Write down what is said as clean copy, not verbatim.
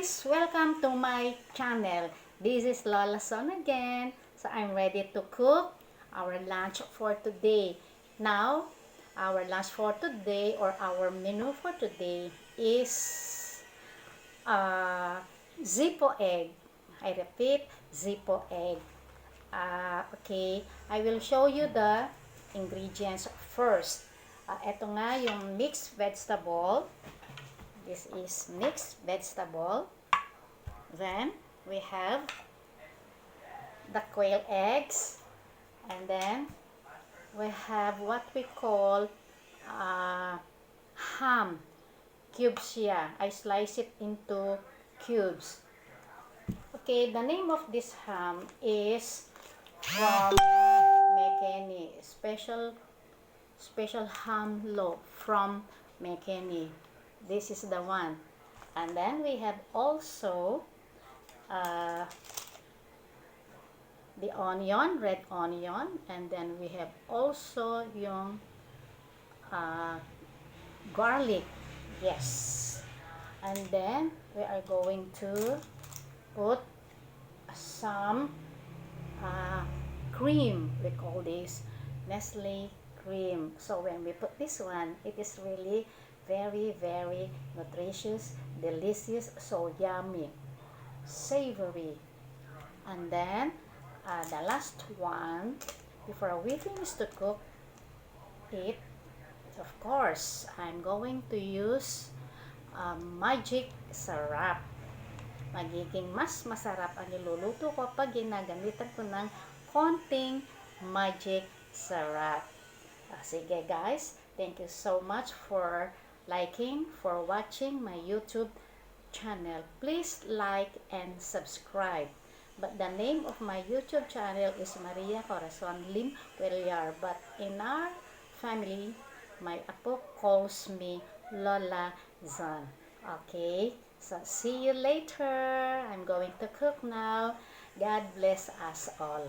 guys! Welcome to my channel. This is Lola Son again. So I'm ready to cook our lunch for today. Now, our lunch for today or our menu for today is Zippo Egg. I repeat, Zippo Egg. Okay, I will show you the ingredients first. Ito nga yung mixed vegetable. This is mixed vegetable. Then we have the quail eggs, and then we have what we call ham cubes here. I slice it into cubes. Okay, the name of this ham is from McKinney, special ham loaf from McKinney. This is the one. And then we have also the onion, red onion, and then we have also yung garlic. Yes. And then we are going to put some cream. We call this Nestle cream. So when we put this one, it is really very nutritious, delicious, so yummy, savory. And then the last one, before we finish to cook it, of course I'm going to use magic syrup. Magiging mas masarap ang niluluto ko pag ginagamitan ko ng konting magic syrup. Sige guys, thank you so much for liking, for watching my YouTube channel. Please like and subscribe. But the name of my YouTube channel is Maria Corazon Lim Villar. But in our family, my apo calls me Lola Zon. Okay, so see you later. I'm going to cook now. God bless us all.